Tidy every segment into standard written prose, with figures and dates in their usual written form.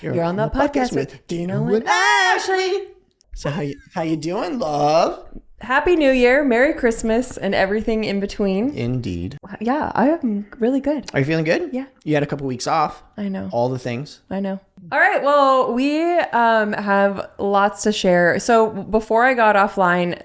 You're on the podcast with Dino and Ashley. So how you doing, love? Happy New Year, Merry Christmas, and everything in between. Indeed. Yeah, I am really good. Are you feeling good? Yeah. You had a couple weeks off. I know. All the things. I know. All right. Well, we have lots to share. So before I got offline,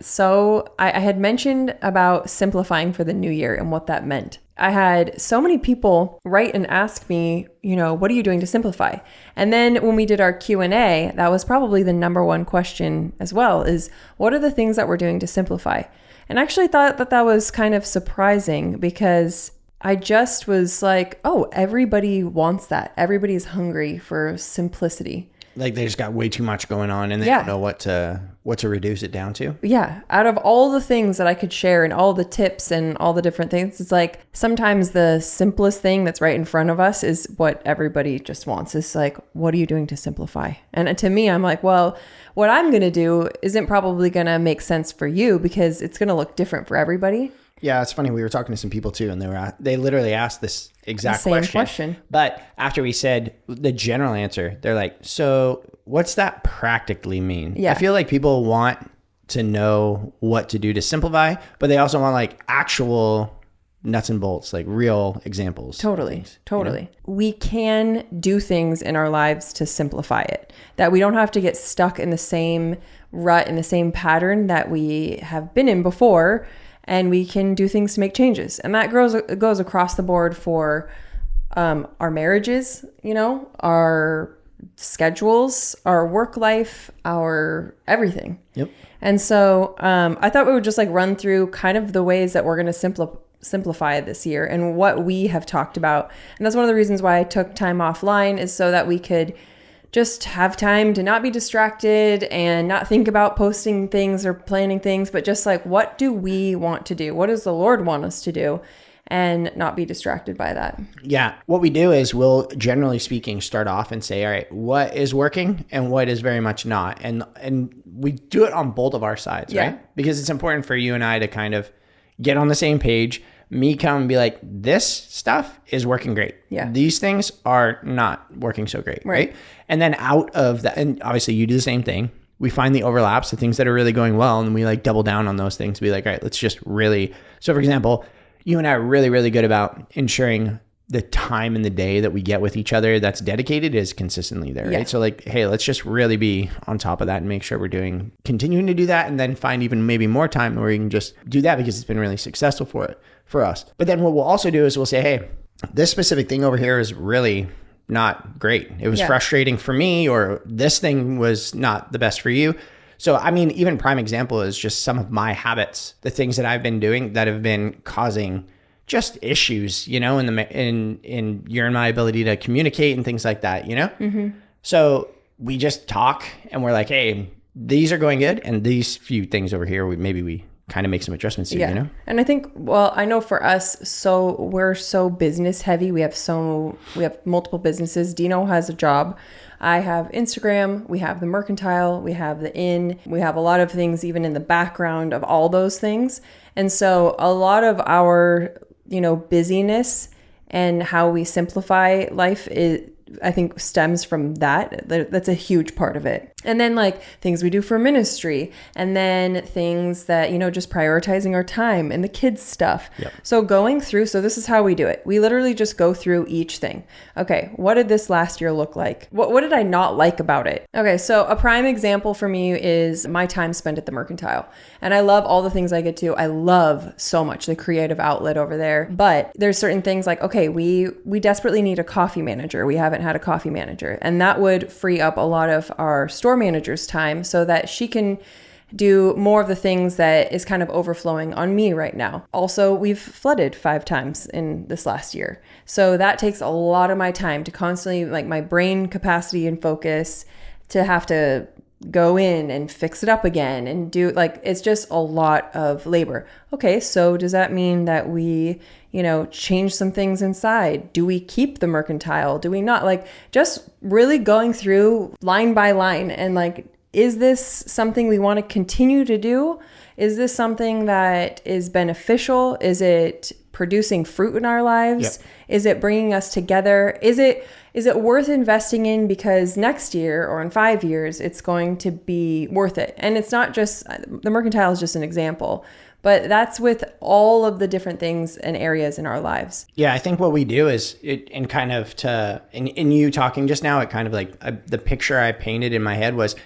I had mentioned about simplifying for the new year and what that meant. I had so many people write and ask me, what are you doing to simplify? And then when we did our Q&A, that was probably the number one question as well, is what are the things that we're doing to simplify? And I actually thought that was kind of surprising because I just was like, oh, everybody wants that. Everybody's hungry for simplicity. Like they just got way too much going on and they don't know what to reduce it down to. Yeah. Out of all the things that I could share and all the tips and all the different things, it's like sometimes the simplest thing that's right in front of us is what everybody just wants. It's like, what are you doing to simplify? And to me, I'm like, well, what I'm going to do isn't probably going to make sense for you because it's going to look different for everybody. Yeah, it's funny. We were talking to some people too, and they literally asked this exact same question. But after we said the general answer, they're like, "So, what's that practically mean?" Yeah. I feel like people want to know what to do to simplify, but they also want like actual nuts and bolts, like real examples. Totally. We can do things in our lives to simplify it. That we don't have to get stuck in the same rut, in the same pattern that we have been in before. And we can do things to make changes. And that goes across the board for our marriages, our schedules, our work life, our everything. Yep. And so I thought we would just like run through kind of the ways that we're going to simplify this year and what we have talked about. And that's one of the reasons why I took time offline is so that we could just have time to not be distracted and not think about posting things or planning things, but just like, what do we want to do? What does the Lord want us to do? And not be distracted by that. Yeah. What we do is we'll, generally speaking, start off and say, all right, what is working and what is very much not? And we do it on both of our sides, right? Because it's important for you and I to kind of get on the same page. Me come and be like, this stuff is working great. Yeah. These things are not working so great. Right. And then out of that, and obviously you do the same thing. We find the overlaps, the things that are really going well, and we like double down on those things. Be like, all right, let's just really. So for example, you and I are really, really good about ensuring the time in the day that we get with each other that's dedicated is consistently there, right? So like, hey, let's just really be on top of that and make sure we're continuing to do that, and then find even maybe more time where we can just do that because it's been really successful for us. But then what we'll also do is we'll say, hey, this specific thing over here is really not great. It was frustrating for me, or this thing was not the best for you. So, I mean, even prime example is just some of my habits, the things that I've been doing that have been causing just issues, in your and my ability to communicate and things like that, Mm-hmm. So we just talk and we're like, hey, these are going good. And these few things over here, we kind of make some adjustments to, And I think, I know for us, so we're so business heavy. We have multiple businesses. Dino has a job. I have Instagram. We have the mercantile. We have the inn. We have a lot of things even in the background of all those things. And so a lot of our, busyness and how we simplify life I think stems from that. That's a huge part of it. And then like things we do for ministry, and then things that, just prioritizing our time and the kids stuff. Yep. So going through, so this is how we do it. We literally just go through each thing. Okay, what did this last year look like? What did I not like about it? Okay, so a prime example for me is my time spent at the mercantile. And I love all the things I get to. I love so much the creative outlet over there. But there's certain things like, okay, we desperately need a coffee manager. We haven't had a coffee manager. And that would free up a lot of our store manager's time so that she can do more of the things that is kind of overflowing on me right now. Also, we've flooded 5 times in this last year. So that takes a lot of my time to constantly, like my brain capacity and focus to have to go in and fix it up again and do it's just a lot of labor. Okay, so does that mean that we, change some things inside? Do we keep the mercantile? Do we not? Just really going through line by line and is this something we want to continue to do? Is this something that is beneficial? Is it producing fruit in our lives? Yep. Is it bringing us together? Is it worth investing in because next year or in 5 years, it's going to be worth it? And it's not just, the mercantile is just an example, but that's with all of the different things and areas in our lives. Yeah, I think what we do is, in you talking just now, it kind of like the picture I painted in my head was,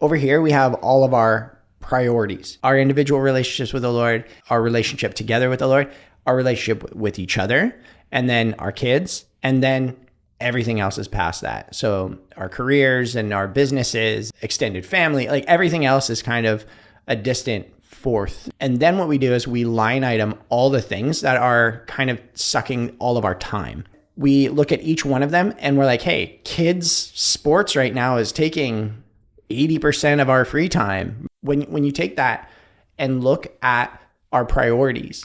over here we have all of our priorities, our individual relationships with the Lord, our relationship together with the Lord, our relationship with each other, and then our kids, and then everything else is past that. So our careers and our businesses, extended family, like everything else is kind of a distant fourth. And then what we do is we line item all the things that are kind of sucking all of our time. We look at each one of them and we're like, hey, kids' sports right now is taking 80% of our free time. When you take that and look at our priorities,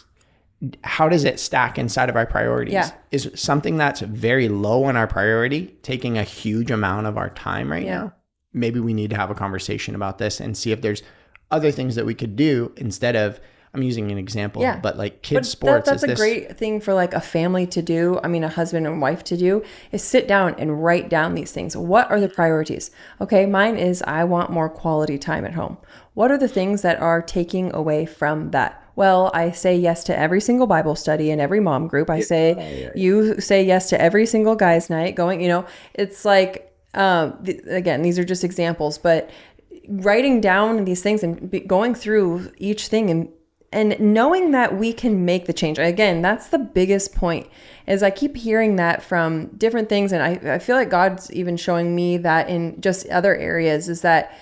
how does it stack inside of our priorities? Yeah. Is something that's very low on our priority taking a huge amount of our time right now? Maybe we need to have a conversation about this and see if there's other things that we could do instead of, I'm using an example, but like kids sports. That's a great thing for like a family to do. I mean, a husband and wife to do is sit down and write down these things. What are the priorities? Okay, mine is I want more quality time at home. What are the things that are taking away from that? Well, I say yes to every single Bible study and every mom group. You say yes to every single guys' night going, it's like, again, these are just examples, but writing down these things and going through each thing and knowing that we can make the change. Again, that's the biggest point, is I keep hearing that from different things. And I feel like God's even showing me that in just other areas, is that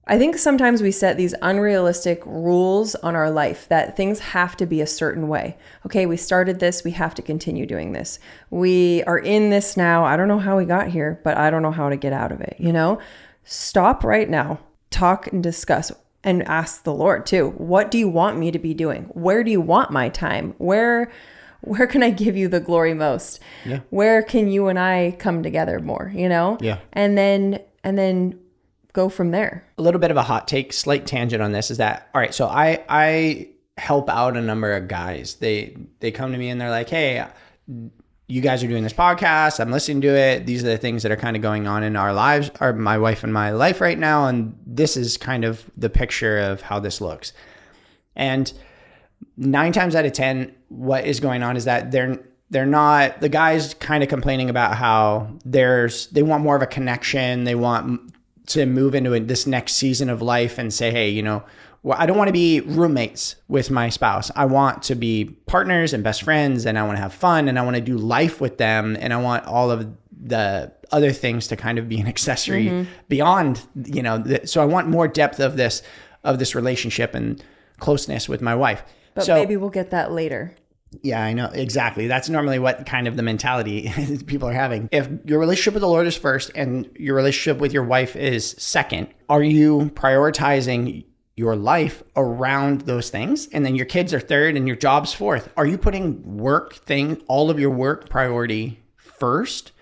I think sometimes we set these unrealistic rules on our life that things have to be a certain way. Okay, we started this, we have to continue doing this. We are in this now. I don't know how we got here, but I don't know how to get out of it. Stop right now. Talk and discuss and ask the Lord too. What do you want me to be doing? Where do you want my time? Where can I give you the glory most? Yeah. Where can you and I come together more, Yeah. And then go from there. A little bit of a hot take, slight tangent on this is that, all right, so I help out a number of guys. They come to me and they're like, hey, you guys are doing this podcast. I'm listening to it. These are the things that are kind of going on in our lives, or my wife and my life right now. And this is kind of the picture of how this looks. And 9 times out of 10, what is going on is that they're not, the guys kind of complaining about how they want more of a connection. They want to move into this next season of life and say, hey, I don't want to be roommates with my spouse. I want to be partners and best friends, and I want to have fun, and I want to do life with them, and I want all of the other things to kind of be an accessory beyond, so I want more depth of this relationship and closeness with my wife. But maybe we'll get that later. Yeah, I know. Exactly. That's normally what kind of the mentality people are having. If your relationship with the Lord is first and your relationship with your wife is second, are you prioritizing your life around those things? And then your kids are third and your job's fourth. Are you putting all of your work priority first?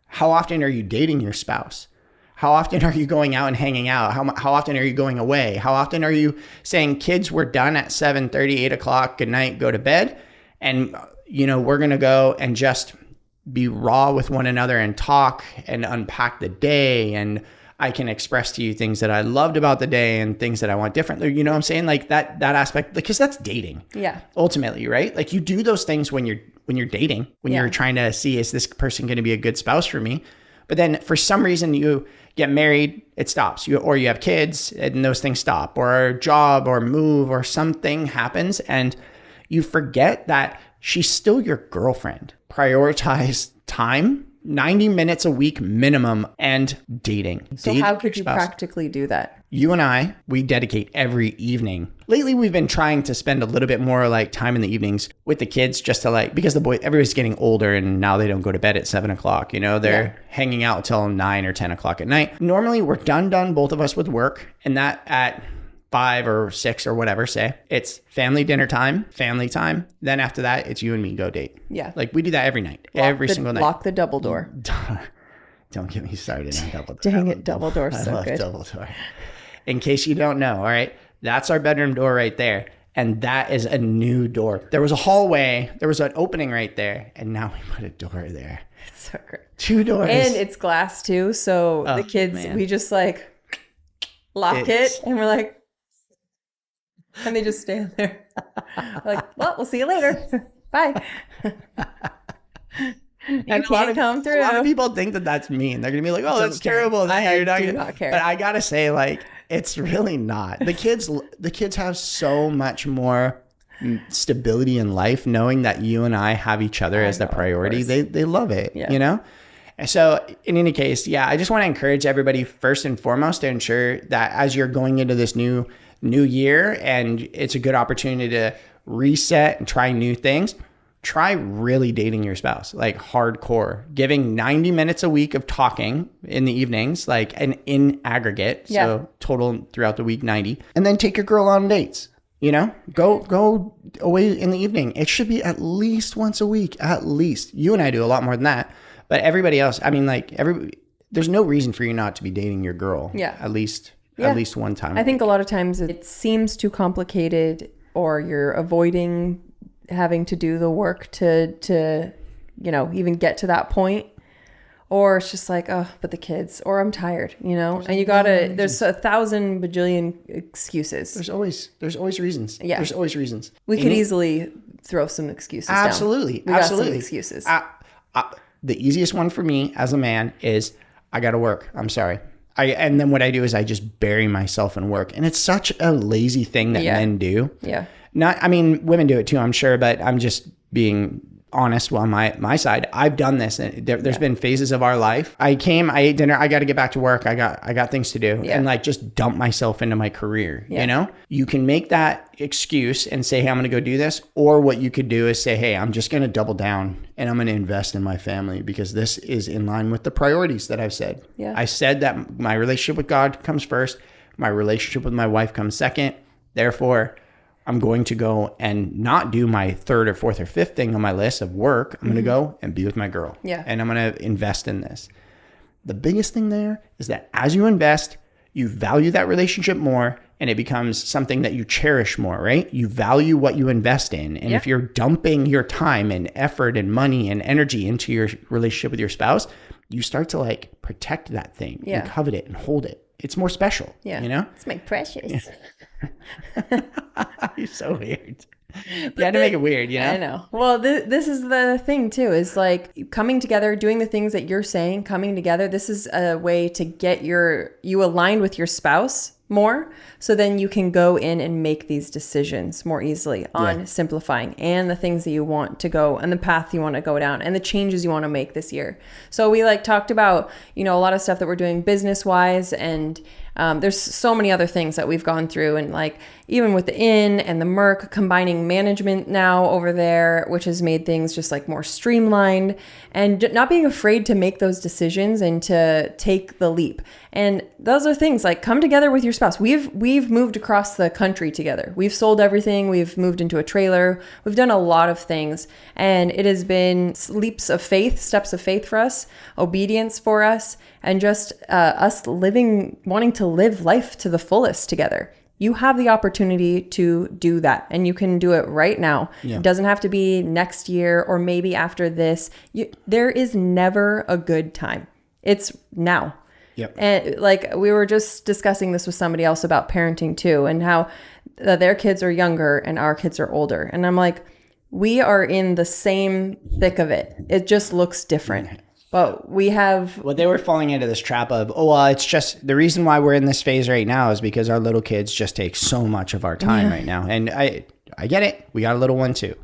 How often are you dating your spouse? How often are you going out and hanging out? How often are you going away? How often are you saying, kids, we're done at 7:30, 8 o'clock, good night, go to bed. And, we're going to go and just be raw with one another and talk and unpack the day. And I can express to you things that I loved about the day and things that I want differently. You know what I'm saying? Like that aspect, because that's dating. Yeah. Ultimately, right? Like you do those things when you're dating, when you're trying to see, is this person going to be a good spouse for me? But then for some reason you get married, it stops. Or you have kids and those things stop, or a job or move or something happens and you forget that she's still your girlfriend. Prioritize time, 90 minutes a week minimum, and dating. So how could you practically do that? You and I, we dedicate every evening. Lately, we've been trying to spend a little bit more time in the evenings with the kids, just to because everybody's getting older and now they don't go to bed at 7 o'clock. They're hanging out till 9 or 10 o'clock at night. Normally, we're done, both of us with work, and that at 5 or 6 or whatever, say it's family dinner time, family time. Then after that, it's you and me go date. Yeah. We do that every night, every single night. Lock the double door. Don't get me started on double door. Dang it, double door. So I love good. double door. In case you don't know, all right, that's our bedroom door right there. And that is a new door. There was a hallway. There was an opening right there. And now we put a door there. It's so great. 2 doors. And it's glass too. So the kids, we just like lock it and we're like, and they just stand there. Like, well, we'll see you later. Bye. You and can't come through. A lot of people think that that's mean. They're gonna be like, "Oh, that's terrible." I do not care. But I gotta say, like, it's really not. The kids have so much more stability in life, knowing that you and I have each other as the priority. They love it, you know. And so, in any case, I just want to encourage everybody first and foremost to ensure that as you're going into this new year, and it's a good opportunity to reset and try new things. Try really dating your spouse, like hardcore, giving 90 minutes a week of talking in the evenings, like an in aggregate. So total throughout the week, 90. And then take your girl on dates, you know, go away in the evening. It should be at least once a week, at least. You and I do a lot more than that, but everybody else, I mean, like there's no reason for you not to be dating your girl. At least one time. I think a lot of times it seems too complicated, or you're avoiding having to do the work to you know, even get to that point, or it's just like, oh, but the kids, or I'm tired, you know. And you gotta, there's 1,000 bajillion excuses. There's always reasons. There's always reasons. We could easily throw some excuses absolutely down. Got some excuses. The easiest one for me as a man is, I gotta work, I'm sorry. And then what I do is I just bury myself in work, and it's such a lazy thing that men do. I mean, women do it too, I'm sure, but I'm just being honest on my side. I've done this, and there's been phases of our life. I ate dinner. I got to get back to work. I got things to do, and like just dump myself into my career. You know, you can make that excuse and say, hey, I'm going to go do this. Or what you could do is say, hey, I'm just going to double down and I'm going to invest in my family, because this is in line with the priorities that I've said. I said that my relationship with God comes first. My relationship with my wife comes second. Therefore, I'm going to go and not do my 3rd or 4th or 5th thing on my list of work. I'm going to go and be with my girl. And I'm going to invest in this. The biggest thing there is that as you invest, you value that relationship more, and it becomes something that you cherish more, right? You value what you invest in. And if you're dumping your time and effort and money and energy into your relationship with your spouse, you start to like protect that thing and covet it and hold it. It's more special, you know? It's my precious. You're so weird. You had to make it weird, you know? I know. Well, this is the thing too, is like coming together, doing the things that you're saying, coming together. This is a way to get you aligned with your spouse more, so then you can go in and make these decisions more easily on simplifying and the things that you want to go and the path you want to go down and the changes you want to make this year. So we like talked about, you know, a lot of stuff that we're doing business wise, and there's so many other things that we've gone through, and like even with the inn and the Merc, combining management now over there, which has made things just like more streamlined, and not being afraid to make those decisions and to take the leap. And those are things like come together with your spouse. We've moved across the country together. We've sold everything. We've moved into a trailer. We've done a lot of things, and it has been leaps of faith, steps of faith for us, obedience for us, and just us wanting to live life to the fullest together. You have the opportunity to do that, and you can do it right now. It doesn't have to be next year or maybe after this. There is never a good time. It's now. And like we were just discussing this with somebody else about parenting too, and how their kids are younger and our kids are older. And I'm like, we are in the same thick of it. It just looks different. But we have... Well, they were falling into this trap of, it's just... The reason why we're in this phase right now is because our little kids just take so much of our time right now. And I get it. We got a little one too.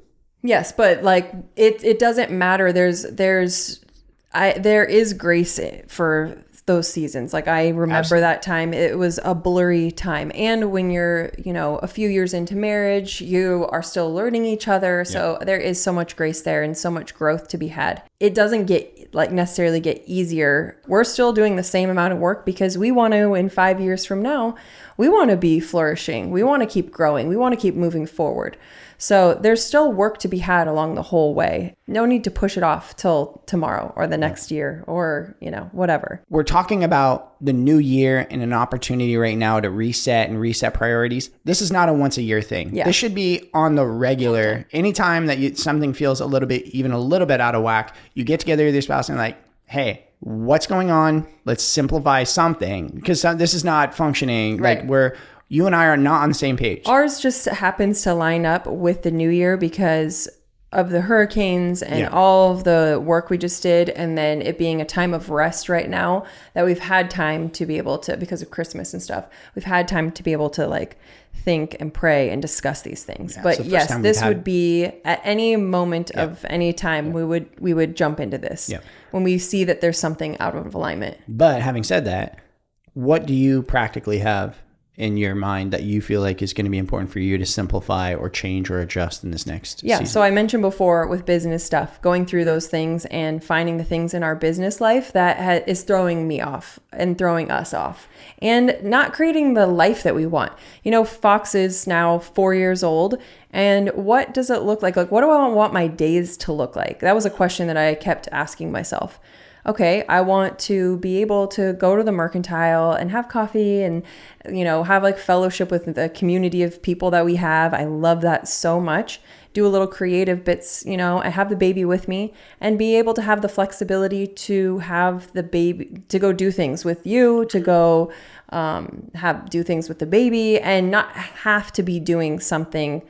Yes, but like it doesn't matter. There is grace for those seasons. Like I remember that time, it was a blurry time. And when you're, you know, a few years into marriage, you are still learning each other. So there is so much grace there and so much growth to be had. it doesn't get like necessarily get easier. We're still doing the same amount of work because we want to, in 5 years from now, we want to be flourishing. We want to keep growing. We want to keep moving forward. So there's still work to be had along the whole way. No need to push it off till tomorrow or the next year or, whatever. We're talking about the new year and an opportunity right now to reset priorities. This is not a once a year thing. Yeah. This should be on the regular. Anytime that something feels even a little bit out of whack, you get together with your spouse and like, hey, what's going on? Let's simplify something, because this is not functioning. Right. Like you and I are not on the same page. Ours just happens to line up with the new year because of the hurricanes and all of the work we just did. And then it being a time of rest right now that we've had time to be able to, because of Christmas and stuff, we've had time to be able to like think and pray and discuss these things. But yes, this would be at any moment of any time we would jump into this when we see that there's something out of alignment. But having said that, what do you practically have in your mind that you feel like is going to be important for you to simplify or change or adjust in this next season? So I mentioned before with business stuff, going through those things and finding the things in our business life that is throwing me off and throwing us off and not creating the life that we want. Fox is now 4 years old. And what does it look like? Like, what do I want my days to look like? That was a question that I kept asking myself. Okay, I want to be able to go to the Mercantile and have coffee and, have like fellowship with the community of people that we have. I love that so much. Do a little creative bits, I have the baby with me and be able to have the flexibility to have the baby, to go do things with you, to go do things with the baby and not have to be doing something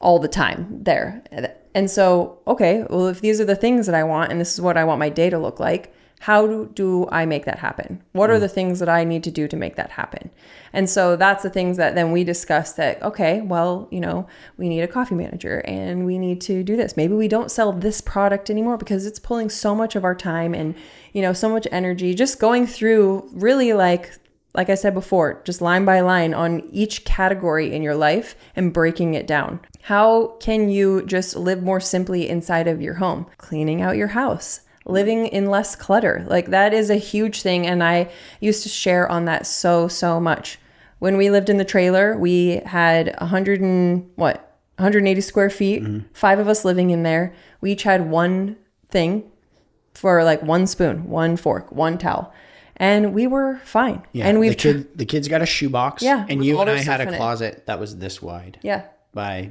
all the time there. And so, okay, well, if these are the things that I want and this is what I want my day to look like, how do I make that happen? What are the things that I need to do to make that happen? And so that's the things that then we discuss that, okay, well, we need a coffee manager and we need to do this. Maybe we don't sell this product anymore because it's pulling so much of our time and, so much energy. Just going through really like I said before, just line by line on each category in your life and breaking it down. How can you just live more simply inside of your home? Cleaning out your house, living in less clutter. Like that is a huge thing. And I used to share on that so much. When we lived in the trailer, we had 180 square feet, 5 of us living in there. We each had one thing for like one spoon, one fork, one towel. And we were fine. Yeah, and the kids got a shoebox. Yeah. And you and I had a closet that was this wide. Yeah. By,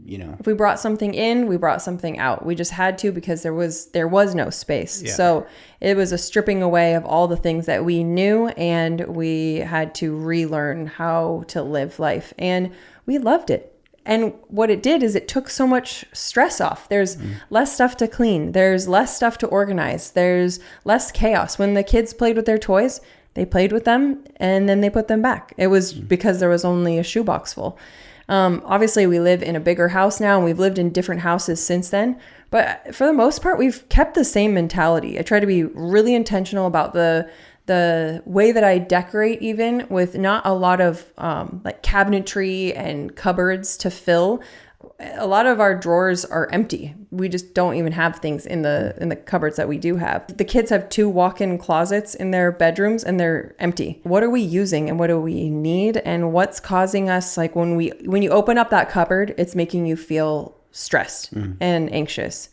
If we brought something in, we brought something out. We just had to because there was no space. Yeah. So it was a stripping away of all the things that we knew, and we had to relearn how to live life. And we loved it. And what it did is it took so much stress off. There's less stuff to clean. There's less stuff to organize. There's less chaos. When the kids played with their toys, they played with them and then they put them back. It was because there was only a shoebox full. Obviously, we live in a bigger house now and we've lived in different houses since then. But for the most part, we've kept the same mentality. I try to be really intentional about the way that I decorate, even with not a lot of like cabinetry and cupboards to fill. A lot of our drawers are empty. We just don't even have things in the cupboards that we do have. The kids have 2 walk-in closets in their bedrooms and they're empty. What are we using and what do we need and what's causing us, like when you open up that cupboard, it's making you feel stressed and anxious.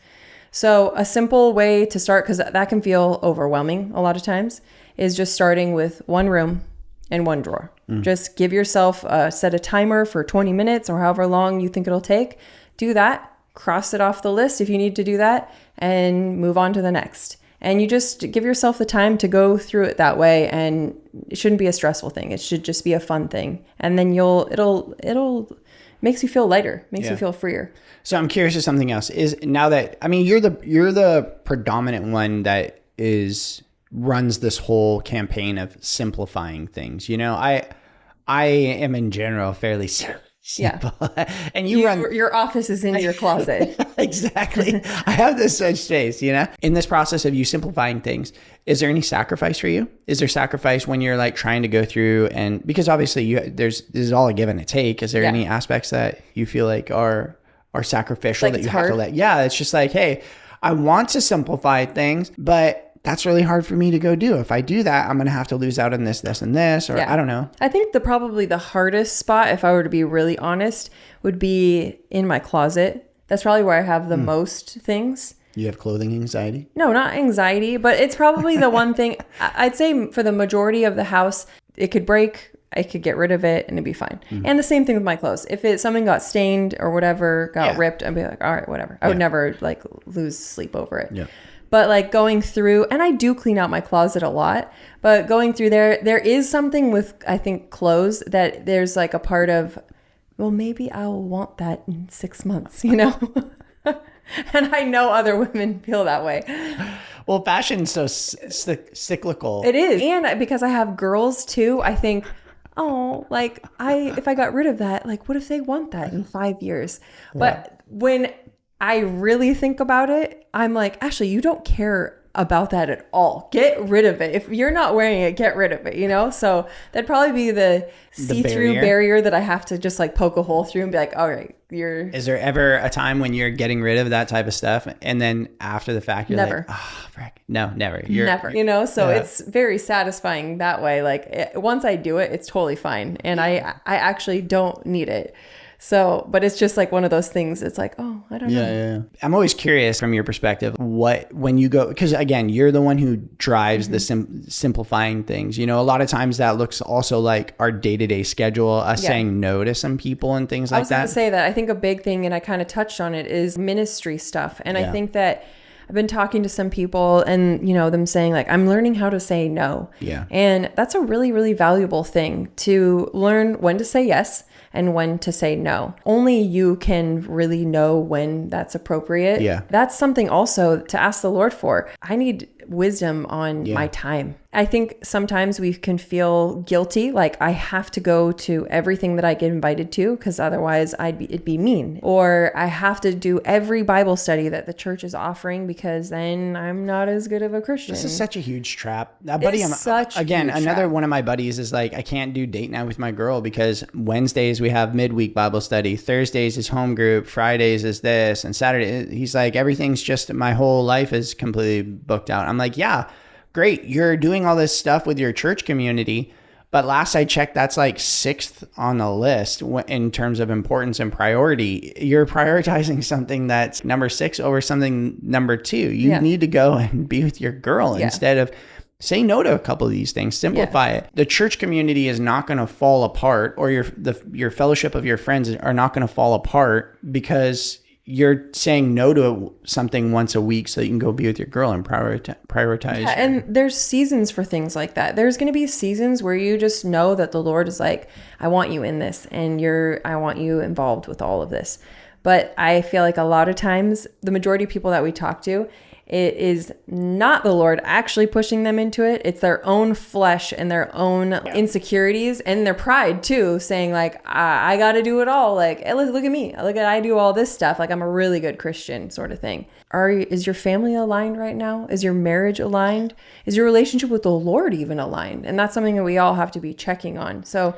So a simple way to start, because that can feel overwhelming a lot of times, is just starting with one room and one drawer. Just give yourself set a timer for 20 minutes or however long you think it'll take. Do that, cross it off the list if you need to do that, and move on to the next. And you just give yourself the time to go through it that way, and it shouldn't be a stressful thing. It should just be a fun thing. And then it'll makes you feel lighter, makes you feel freer. So I'm curious of something else. Is now that, I mean, you're the predominant one that runs this whole campaign of simplifying things. I am in general fairly simple. And your office is in your closet. Exactly. I have this such space, in this process of you simplifying things. Is there any sacrifice for you? Is there sacrifice when you're like trying to go through, and because obviously this is all a give and a take. Is there any aspects that you feel like are sacrificial, like that you have to let? Yeah. It's just like, hey, I want to simplify things, but that's really hard for me to go do. If I do that, I'm going to have to lose out on this, and this, or I don't know. I think probably the hardest spot, if I were to be really honest, would be in my closet. That's probably where I have the most things. You have clothing anxiety? No, not anxiety, but it's probably the one thing I'd say for the majority of the house, it could break. I could get rid of it and it'd be fine. And the same thing with my clothes. If something got stained or whatever, got ripped, I'd be like, all right, whatever. I would never like lose sleep over it. Yeah. But like going through, and I do clean out my closet a lot, but going through there is something with, I think, clothes that there's like a part of, well, maybe I'll want that in 6 months, you know? And I know other women feel that way. Well, fashion's so cyclical. It is. And because I have girls too, I think, oh, like if I got rid of that, like what if they want that in 5 years? Yeah. But when I really think about it, I'm like, Ashley, you don't care about that at all. Get rid of it. If you're not wearing it, get rid of it, you know? So that'd probably be the see-through barrier that I have to just like poke a hole through and be like, all right, Is there ever a time when you're getting rid of that type of stuff and then after the fact, you're never. like, oh, frick. No, never. Never, you know? So it's very satisfying that way. Like once I do it, it's totally fine. And I actually don't need it. So, but it's just like one of those things. It's like, oh, I don't know. Yeah. I'm always curious from your perspective, when you go, because again, you're the one who drives the simplifying things. You know, a lot of times that looks also like our day-to-day schedule, us saying no to some people and things like that. I was going to say that. I think a big thing, and I kind of touched on it, is ministry stuff. And I think that I've been talking to some people and, you know, them saying like, I'm learning how to say no. Yeah. And that's a really, really valuable thing to learn when to say yes and when to say no. Only you can really know when that's appropriate. Yeah. That's something also to ask the Lord for. I need wisdom on my time. I think sometimes we can feel guilty, like I have to go to everything that I get invited to because otherwise it'd be mean. Or I have to do every Bible study that the church is offering because then I'm not as good of a Christian. This is such a huge trap. One of my buddies is like, I can't do date night with my girl because Wednesdays we have midweek Bible study, Thursdays is home group, Fridays is this, and Saturday, he's like, everything's just, my whole life is completely booked out. I'm like, yeah, great. You're doing all this stuff with your church community. But last I checked, that's like 6th on the list in terms of importance and priority. You're prioritizing something that's number 6 over something number 2. You need to go and be with your girl instead of say no to a couple of these things. Simplify it. The church community is not going to fall apart, or your fellowship of your friends are not going to fall apart because you're saying no to something once a week so that you can go be with your girl and prioritize. Yeah, and there's seasons for things like that. There's going to be seasons where you just know that the Lord is like, I want you in this and I want you involved with all of this. But I feel like a lot of times, the majority of people that we talk to, it is not the Lord actually pushing them into it. It's their own flesh and their own insecurities and their pride too, saying like, I got to do it all. Like, hey, look at me. I do all this stuff. Like I'm a really good Christian sort of thing. Is your family aligned right now? Is your marriage aligned? Is your relationship with the Lord even aligned? And that's something that we all have to be checking on. So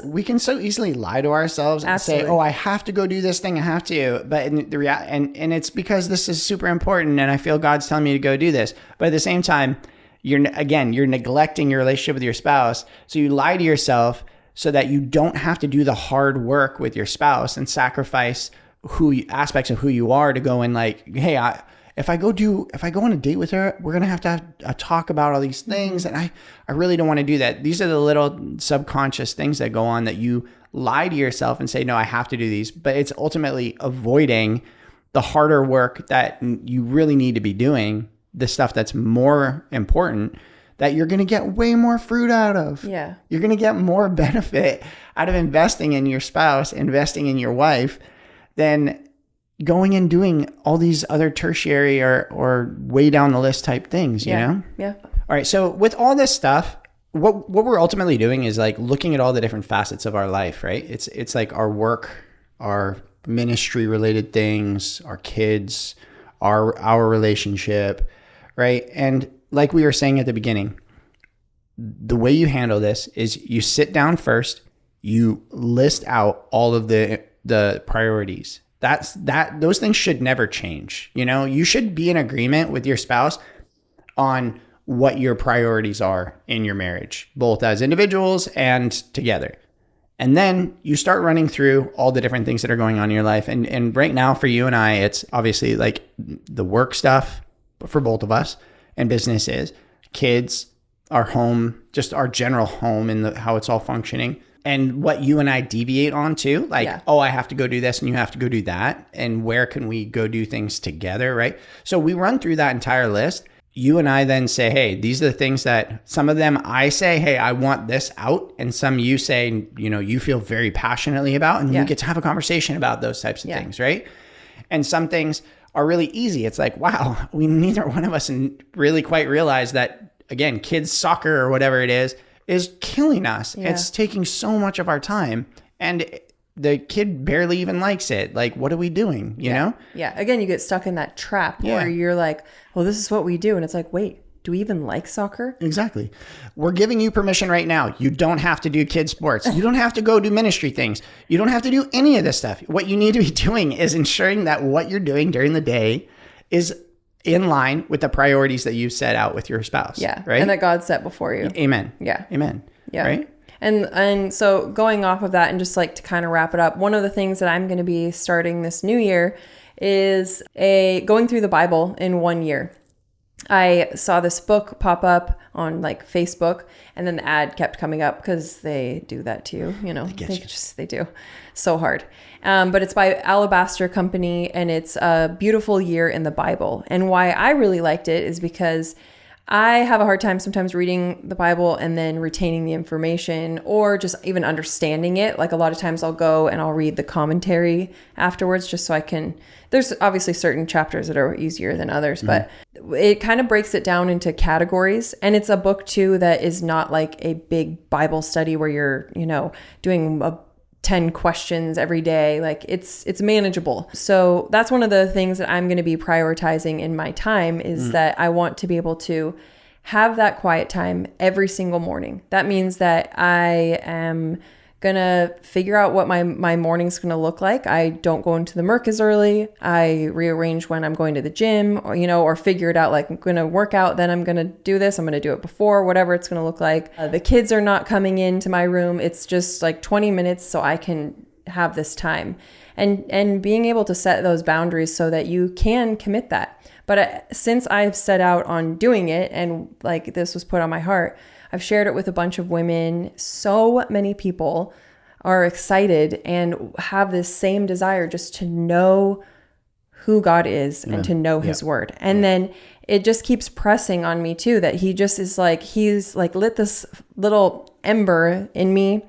we can so easily lie to ourselves and say, oh, I have to go do this thing. I have to. But in the reality, and it's because this is super important and I feel God's telling me to go do this. But at the same time, you're neglecting your relationship with your spouse. So you lie to yourself so that you don't have to do the hard work with your spouse and sacrifice aspects of who you are to go and like, hey, if I go on a date with her, we're going to have a talk about all these things. And I really don't want to do that. These are the little subconscious things that go on that you lie to yourself and say, no, I have to do these. But it's ultimately avoiding the harder work that you really need to be doing, the stuff that's more important, that you're going to get way more fruit out of. Yeah. You're going to get more benefit out of investing in your spouse, investing in your wife, than going and doing all these other tertiary or way down the list type things, you know? Yeah. All right. So with all this stuff, what we're ultimately doing is like looking at all the different facets of our life, right? It's like our work, our ministry related things, our kids, our relationship, right? And like we were saying at the beginning, the way you handle this is you sit down first, you list out all of the priorities, Those things should never change. You know, you should be in agreement with your spouse on what your priorities are in your marriage, both as individuals and together. And then you start running through all the different things that are going on in your life. And right now for you and I, it's obviously like the work stuff for both of us, and business is kids, our home, just our general home and how it's all functioning. And what you and I deviate on too, like, oh, I have to go do this and you have to go do that. And where can we go do things together, right? So we run through that entire list. You and I then say, hey, these are the things that some of them I say, hey, I want this out. And some you say, you know, you feel very passionately about, and we get to have a conversation about those types of things, right? And some things are really easy. It's like, wow, neither one of us really quite realize that, again, kids soccer or whatever it is killing us. Yeah. It's taking so much of our time, and the kid barely even likes it. Like, what are we doing? You know? Yeah. Again, you get stuck in that trap where you're like, well, this is what we do. And it's like, wait, do we even like soccer? Exactly. We're giving you permission right now. You don't have to do kid sports. You don't have to go do ministry things. You don't have to do any of this stuff. What you need to be doing is ensuring that what you're doing during the day is in line with the priorities that you set out with your spouse. Yeah. Right. And that God set before you. Amen. Yeah. Amen. Yeah. Right. And so going off of that, and just like to kind of wrap it up, one of the things that I'm going to be starting this new year is going through the Bible in 1 year. I saw this book pop up on like Facebook, and then the ad kept coming up because they do that to you, you know, they do so hard. But it's by Alabaster Company, and it's a beautiful year in the Bible. And why I really liked it is because I have a hard time sometimes reading the Bible and then retaining the information, or just even understanding it. Like a lot of times I'll go and I'll read the commentary afterwards just so I can, there's obviously certain chapters that are easier than others, but it kind of breaks it down into categories. And it's a book too that is not like a big Bible study where you're, you know, doing 10 questions every day. Like it's manageable. So that's one of the things that I'm going to be prioritizing in my time is that I want to be able to have that quiet time every single morning. That means that I am going to figure out what my morning's going to look like. I don't go into the Merc as early. I rearrange when I'm going to the gym, or, you know, or figure it out. Like I'm going to work out, then I'm going to do this. I'm going to do it before, whatever it's going to look like. The kids are not coming into my room. It's just like 20 minutes so I can have this time, and being able to set those boundaries so that you can commit that. But since I've set out on doing it, and like this was put on my heart, I've shared it with a bunch of women. So many people are excited and have this same desire just to know who God is and to know his word. And then it just keeps pressing on me too, that he just is like, he's like lit this little ember in me,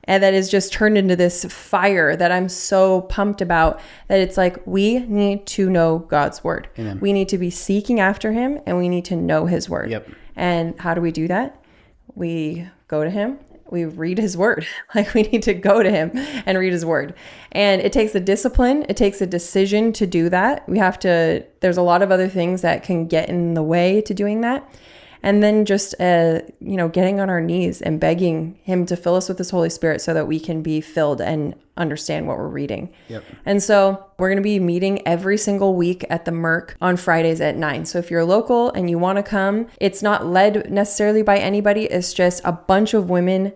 and that is just turned into this fire that I'm so pumped about, that it's like, we need to know God's word. Amen. We need to be seeking after him, and we need to know his word. Yep. And how do we do that? We go to him. We read his word. Like we need to go to him and read his word. And it takes a discipline. It takes a decision to do that. There's a lot of other things that can get in the way to doing that. And then just, getting on our knees and begging him to fill us with his Holy Spirit so that we can be filled and understand what we're reading. Yep. And so we're going to be meeting every single week at the Merc on Fridays at 9. So if you're local and you want to come, it's not led necessarily by anybody. It's just a bunch of women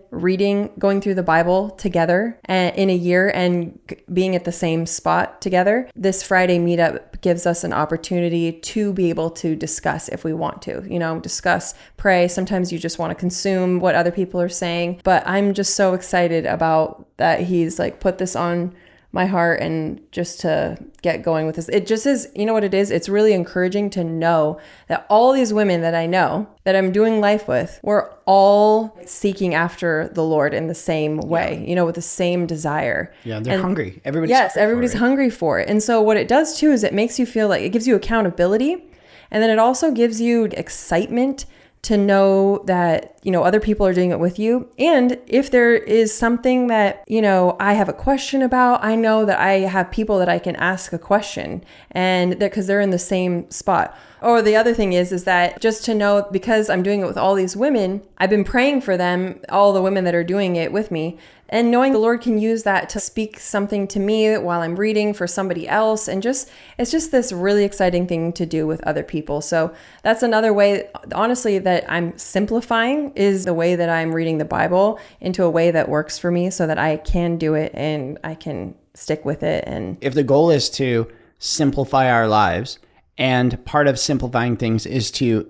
going through the Bible together in a year and being at the same spot together. This Friday meetup gives us an opportunity to be able to discuss if we want to, discuss, pray. Sometimes you just want to consume what other people are saying, but I'm just so excited about that he's like put this on my heart, and just to get going with this. It just is, you know what it is? It's really encouraging to know that all these women that I know that I'm doing life with, we're all seeking after the Lord in the same way, with the same desire. Yeah, they're hungry. Everybody's hungry for it. And so what it does too is it makes you feel like, it gives you accountability, and then it also gives you excitement to know that other people are doing it with you. And if there is something that, I have a question about, I know that I have people that I can ask a question, and because they're in the same spot. Or the other thing is that just to know, because I'm doing it with all these women, I've been praying for them, all the women that are doing it with me, and knowing the Lord can use that to speak something to me while I'm reading for somebody else. And it's just this really exciting thing to do with other people. So that's another way, honestly, that I'm simplifying, is the way that I'm reading the Bible into a way that works for me so that I can do it and I can stick with it. And if the goal is to simplify our lives, and part of simplifying things is to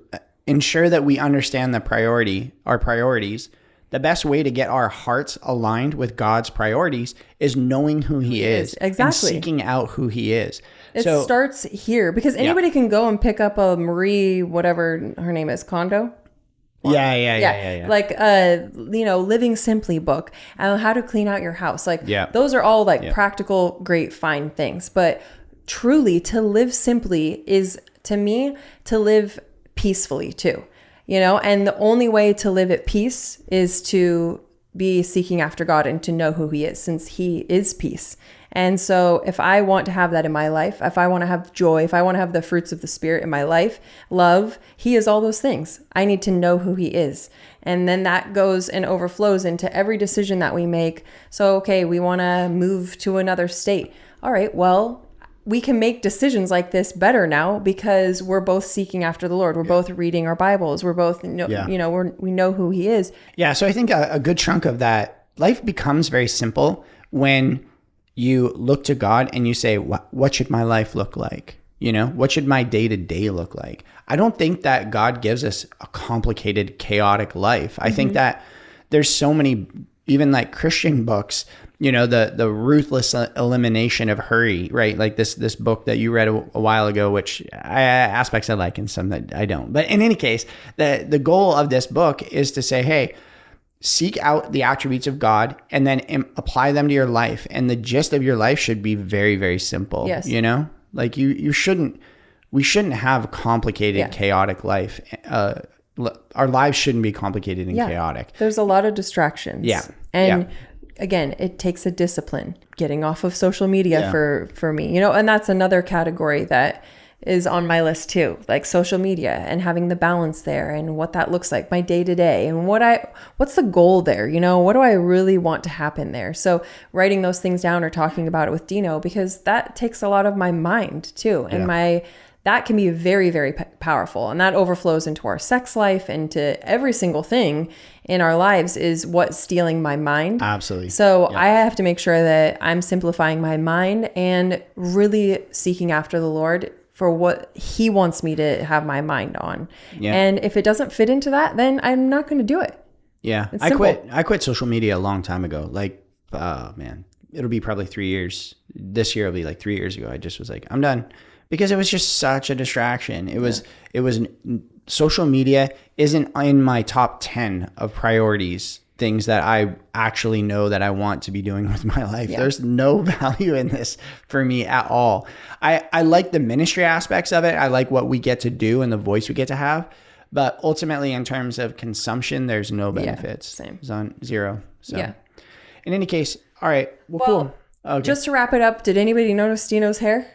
ensure that we understand our priorities, the best way to get our hearts aligned with God's priorities is knowing who He is. Exactly. And seeking out who He is. It starts here, because anybody can go and pick up a Marie, whatever her name is, Kondo. Yeah. Like Living Simply book, and how to clean out your house. Like those are all practical, great, fine things. But truly, to live simply is, to me, to live peacefully too. And the only way to live at peace is to be seeking after God and to know who He is, since He is peace. And so if I want to have that in my life, if I want to have joy, if I want to have the fruits of the Spirit in my life, love, He is all those things. I need to know who He is. And then that goes and overflows into every decision that we make. So, okay, we want to move to another state. All right, well, we can make decisions like this better now because we're both seeking after the Lord. We're both reading our Bibles. We're both, we know who He is. Yeah. So I think a good chunk of that, life becomes very simple when you look to God and you say, what should my life look like? What should my day-to-day look like? I don't think that God gives us a complicated, chaotic life. I think that there's so many, even like Christian books, the ruthless elimination of hurry, right? Like this book that you read a while ago, which aspects I like and some that I don't. But in any case, the goal of this book is to say, hey, seek out the attributes of God and then apply them to your life. And the gist of your life should be very, very simple. Yes. Like we shouldn't have a complicated, chaotic life. Our lives shouldn't be complicated and chaotic. There's a lot of distractions. Yeah. And again, it takes a discipline, getting off of social media for me, and that's another category that is on my list too, like social media and having the balance there and what that looks like my day to day and what's the goal there? What do I really want to happen there? So writing those things down or talking about it with Dino, because that takes a lot of my mind too. And that can be very, very powerful. And that overflows into our sex life, into every single thing in our lives is what's stealing my mind. Absolutely. So I have to make sure that I'm simplifying my mind and really seeking after the Lord for what He wants me to have my mind on. Yeah. And if it doesn't fit into that, then I'm not going to do it. Yeah. I quit social media a long time ago. Like, it'll be probably 3 years. This year will be like 3 years ago. I just was like, I'm done. Because it was just such a distraction. It was social media isn't in my top 10 of priorities, things that I actually know that I want to be doing with my life. Yeah. There's no value in this for me at all. I like the ministry aspects of it. I like what we get to do and the voice we get to have. But ultimately, in terms of consumption, there's no benefits. Same. It's on zero. So in any case, all right. Well, cool. Okay. Just to wrap it up, did anybody notice Dino's hair?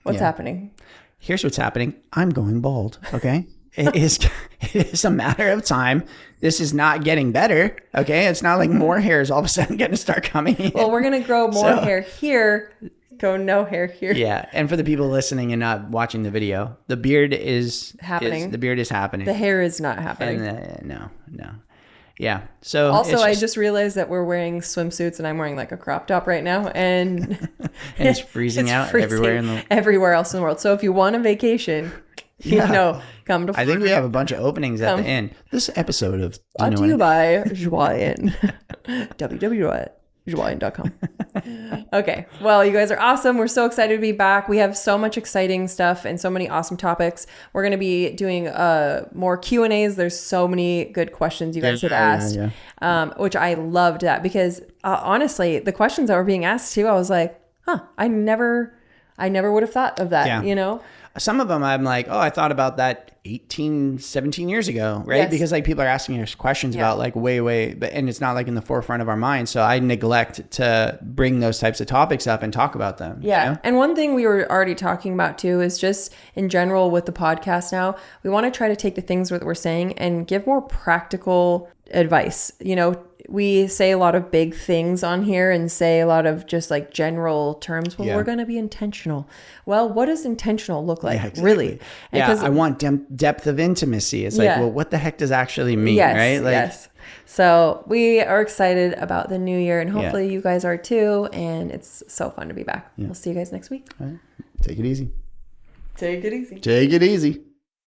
What's happening? Here's what's happening. I'm going bald. Okay. It is a matter of time. This is not getting better. Okay. It's not like more hair is all of a sudden going to start coming in. Well, we're going to grow more hair here. Go no hair here. Yeah. And for the people listening and not watching the video, the beard is happening. The beard is happening. The hair is not happening. And, no. Yeah. So also, I just realized that we're wearing swimsuits and I'm wearing like a crop top right now, and it's freezing out everywhere else in the world. So if you want a vacation, come to Florida. I think we have a bunch of openings at the end. This episode of brought to you by Joyen. www.joyen.com. Okay. Well, you guys are awesome. We're so excited to be back. We have so much exciting stuff and so many awesome topics. We're going to be doing more Q&As. There's so many good questions you guys had asked, which I loved that because honestly, the questions that were being asked too, I was like, I I never would have thought of that, you know? Some of them I'm like, oh, I thought about that 18, 17 years ago, right? Yes. Because like people are asking us questions about like way, but and it's not like in the forefront of our mind. So I neglect to bring those types of topics up and talk about them. Yeah. You know? And one thing we were already talking about too is just in general with the podcast now, we want to try to take the things that we're saying and give more practical advice. You know, we say a lot of big things on here and say a lot of just like general terms. Well, we're going to be intentional. Well, what does intentional look like? Exactly. Really? And I want depth of intimacy. It's like, well, what the heck does actually mean? Right? Like, yes. So we are excited about the new year and hopefully you guys are too. And it's so fun to be back. We'll see you guys next week. All right. Take it easy. Take it easy. Take it easy.